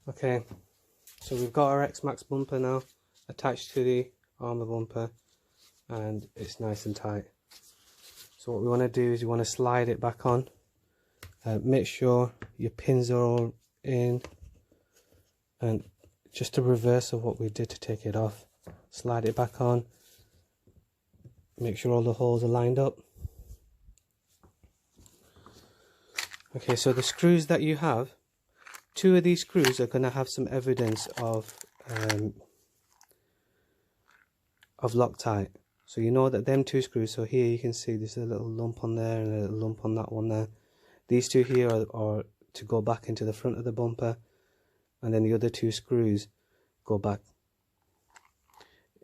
Okay, so we've got our xmaxx bumper now attached to the Arrma bumper, and it's nice and tight. So what we want to do is you want to slide it back on. Make sure your pins are all in, and just a reverse of what we did to take it off. Slide it back on, make sure all the holes are lined up. Okay, so the screws that you have, 2 of these screws are going to have some evidence of Loctite. So you know that them 2 screws, so here you can see there's a little lump on there and a little lump on that one there. These 2 here are to go back into the front of the bumper, and then the other 2 screws go back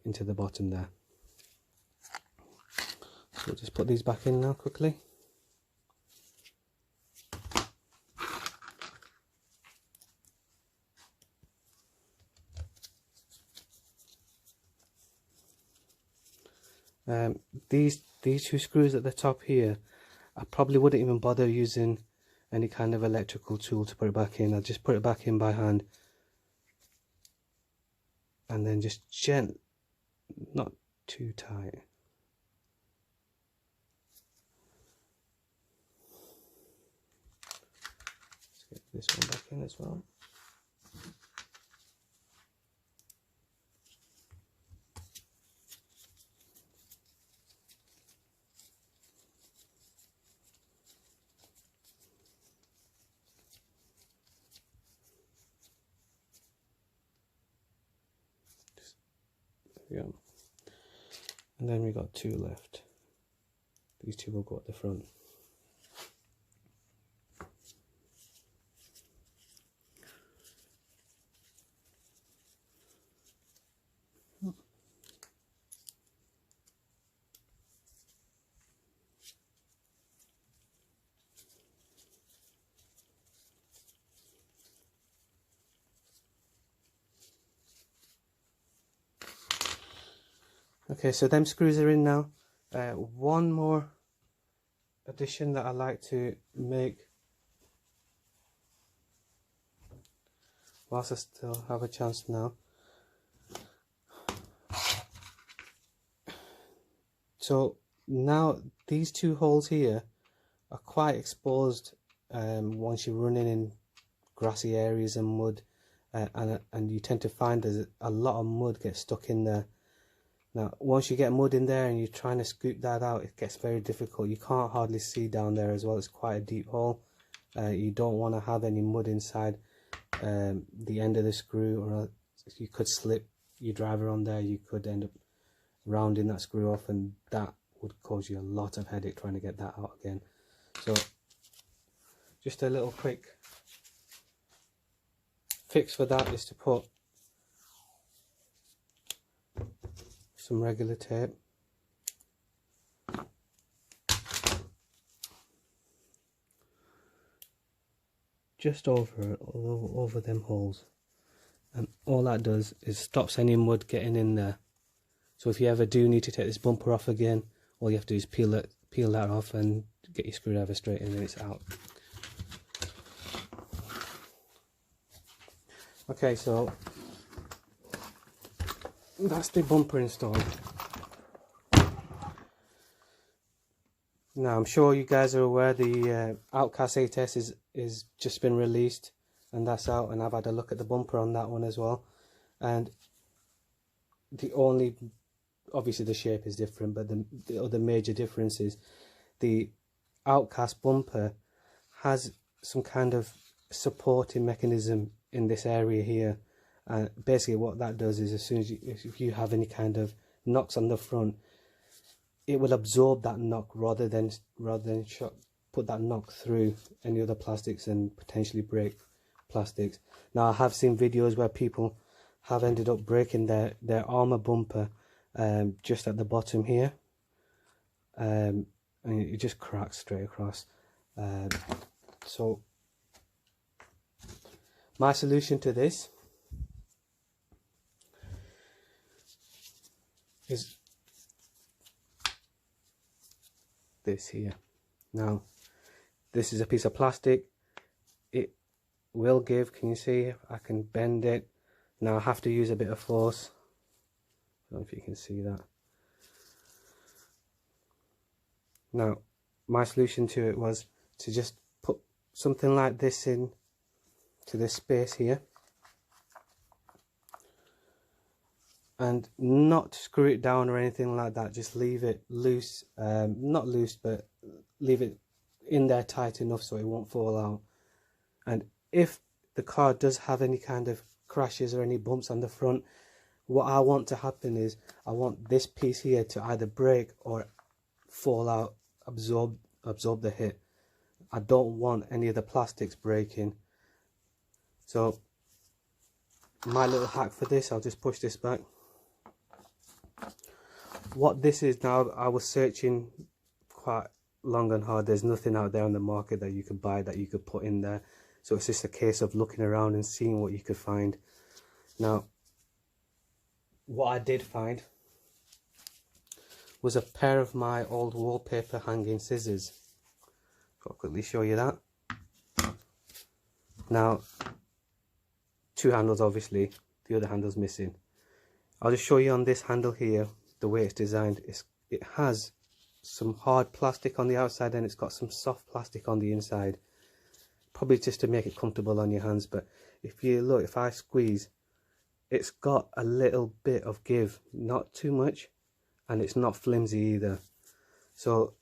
into the bottom there. So we'll just put these back in now quickly. These 2 screws at the top here, I probably wouldn't even bother using any kind of electrical tool to put it back in. I'll just put it back in by hand, and then just not too tight. Let's get this one back in as well. Yeah, and then we got 2 left. These 2 will go at the front. Okay, so them screws are in now. One more addition that I like to make whilst I still have a chance now. So now these 2 holes here are quite exposed once you're running in grassy areas and mud, and you tend to find there's a lot of mud gets stuck in there. Now once you get mud in there and you're trying to scoop that out, it gets very difficult. You can't hardly see down there as well. It's quite a deep hole. You don't want to have any mud inside the end of the screw, or you could slip your driver on there. You could end up rounding that screw off, and that would cause you a lot of headache trying to get that out again. So just a little quick fix for that is to put some regular tape just over them holes, and all that does is stops any mud getting in there. So if you ever do need to take this bumper off again, all you have to do is peel that off and get your screwdriver straight in, and it's out. Okay, so that's the bumper installed. Now I'm sure you guys are aware the Outcast 8S is just been released, and that's out, and I've had a look at the bumper on that one as well, and obviously the shape is different, but the other major difference is the Outcast bumper has some kind of supporting mechanism in this area here, and basically what that does is, as soon as if you have any kind of knocks on the front, it will absorb that knock rather than put that knock through any other plastics and potentially break plastics. Now I have seen videos where people have ended up breaking their Arrma bumper just at the bottom here, and it just cracks straight across. So my solution to this is this here. Now this is a piece of plastic. It will give. Can you see? I can bend it. Now I have to use a bit of force. I don't know if you can see that. Now my solution to it was to just put something like this in to this space here and not screw it down or anything like that. Just leave it loose, not loose, but leave it in there tight enough so it won't fall out. And if the car does have any kind of crashes or any bumps on the front, what I want to happen is I want this piece here to either break or fall out, absorb the hit. I don't want any of the plastics breaking. So my little hack for this, I'll just push this back. What this is now, I was searching quite long and hard. There's nothing out there on the market that you could buy that you could put in there. So it's just a case of looking around and seeing what you could find. Now, what I did find was a pair of my old wallpaper hanging scissors. I'll quickly show you that. Now, two handles obviously, the other handle's missing. I'll just show you on this handle here, the way it's designed. It has some hard plastic on the outside and it's got some soft plastic on the inside. Probably just to make it comfortable on your hands, but if you look, if I squeeze, it's got a little bit of give, not too much, and it's not flimsy either. So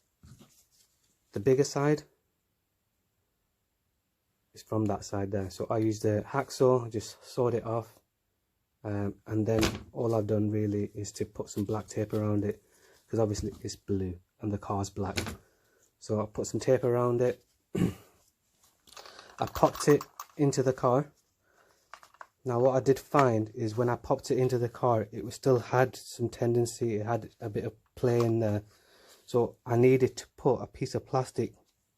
the bigger side is from that side there. So I used the hacksaw, just sawed it off, and then all I've done really is to put some black tape around it, because obviously it's blue and the car's black. So I put some tape around it. I popped it into the car. Now what I did find is when I popped it into the car, it still had some tendency, it had a bit of play in there. So I needed to put a piece of plastic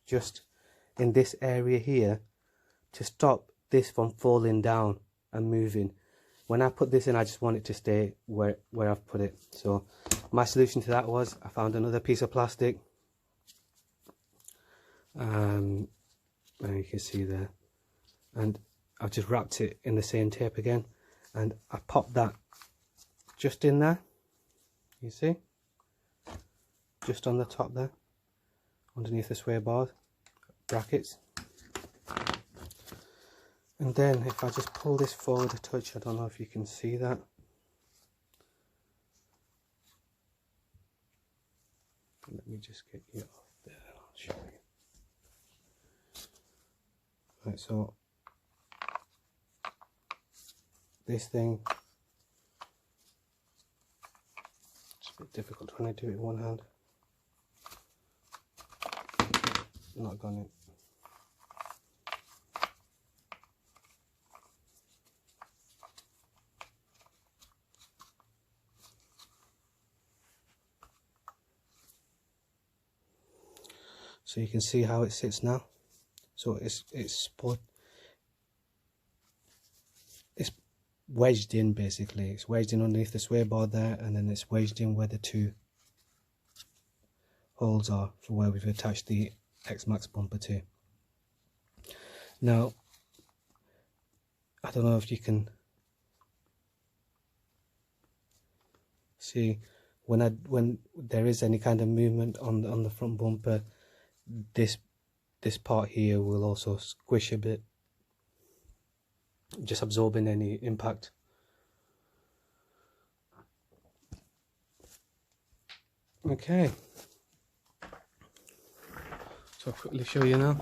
just in this area here to stop this from falling down and moving. When I put this in, I just want it to stay where I've put it. So my solution to that was I found another piece of plastic. And you can see there. And I've just wrapped it in the same tape again. And I popped that just in there. You see? Just on the top there. Underneath the sway bars, brackets. And then if I just pull this forward a touch, I don't know if you can see that. Let me just get you off there, I'll show you. Right, so this thing, it's a bit difficult trying to do it with one hand. Not gone in. So you can see how it sits now. So it's wedged in basically. It's wedged in underneath the sway bar there, and then it's wedged in where the two holes are for where we've attached the xmaxx bumper to. Now, I don't know if you can see when there is any kind of movement on the front bumper, this part here will also squish a bit, just absorbing any impact. Okay, so I'll quickly show you now.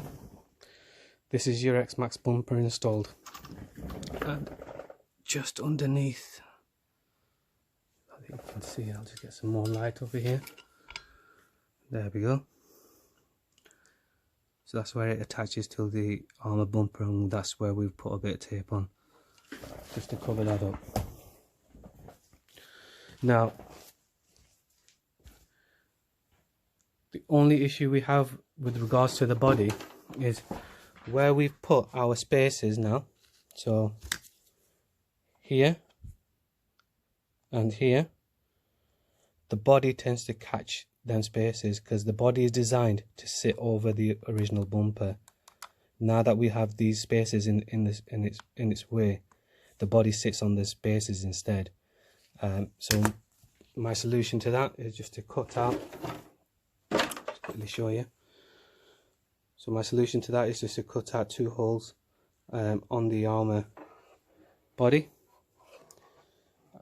This is your xmaxx bumper installed, and just underneath, I think you can see, I'll just get some more light over here. There we go. So that's where it attaches to the Arrma bumper, and that's where we've put a bit of tape on, just to cover that up. Now, the only issue we have with regards to the body is where we've put our spaces now. So here and here, the body tends to catch them spaces because the body is designed to sit over the original bumper. Now that we have these spaces in its way, the body sits on the spaces instead. So my solution to that is just to cut out, just quickly show you. So my solution to that is just to cut out 2 holes on the Arrma body,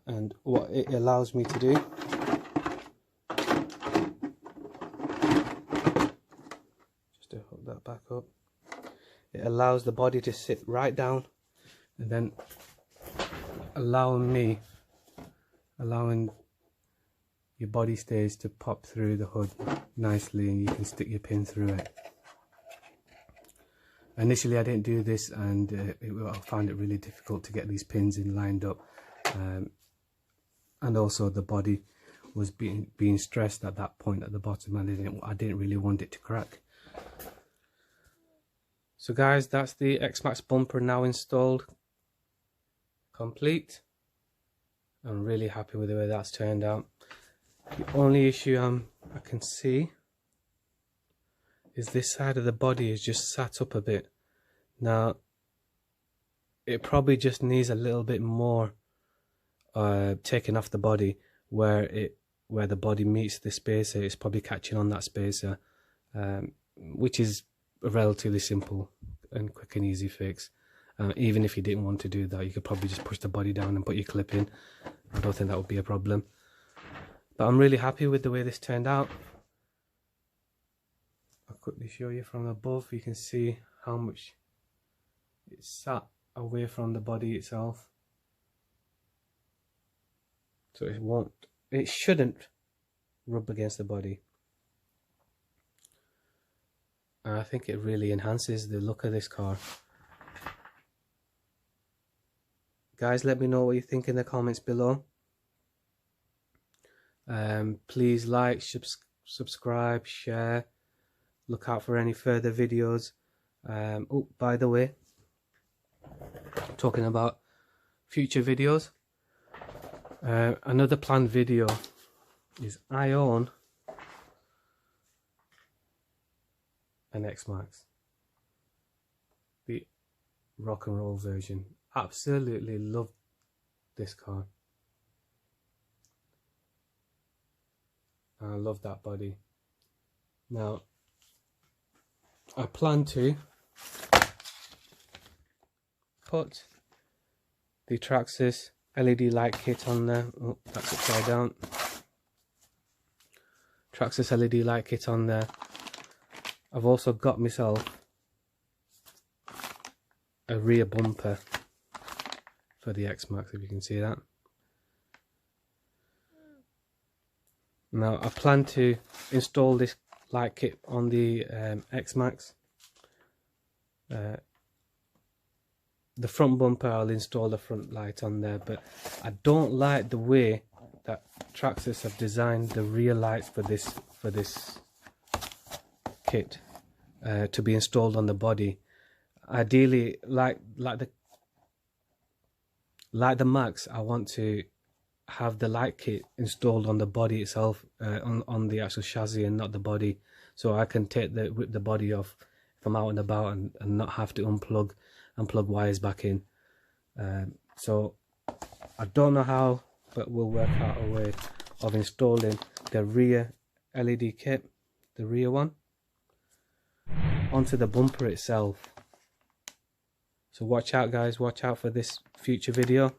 and what it allows me to do, just to hook that back up, it allows the body to sit right down, and then allowing your body stays to pop through the hood nicely, and you can stick your pin through it. Initially I didn't do this, and I found it really difficult to get these pins in lined up, and also the body was being stressed at that point at the bottom, and I didn't really want it to crack. So guys, that's the xmaxx bumper now installed, complete. I'm really happy with the way that's turned out. The only issue I can see is this side of the body is just sat up a bit. Now it probably just needs a little bit more taken off the body, where the body meets the spacer. It's probably catching on that spacer, which is a relatively simple and quick and easy fix. Even if you didn't want to do that, you could probably just push the body down and put your clip in. I don't think that would be a problem. But I'm really happy with the way this turned out. I'll quickly show you from above. You can see how much it's sat away from the body itself. So it shouldn't rub against the body. And I think it really enhances the look of this car. Guys, let me know what you think in the comments below. Please like, subscribe, share. Look out for any further videos. Oh, by the way, talking about future videos, another planned video is I own an xmaxx, the rock and roll version. Absolutely love this car. I love that body. Now I plan to put the Traxxas LED light kit on there. Oh, that's upside down. Traxxas LED light kit on there. I've also got myself a rear bumper for the xmaxx, if you can see that. Now I plan to install this light kit on the xmaxx. The front bumper, I'll install the front light on there, but I don't like the way that Traxxas have designed the rear lights for this kit to be installed on the body. Ideally, like the Maxx, I want to have the light kit installed on the body itself, on the actual chassis and not the body, so I can rip the body off if I'm out and about and not have to unplug and plug wires back in. So I don't know how, but we'll work out a way of installing the rear LED kit, the rear one, onto the bumper itself. So watch out guys, watch out for this future video.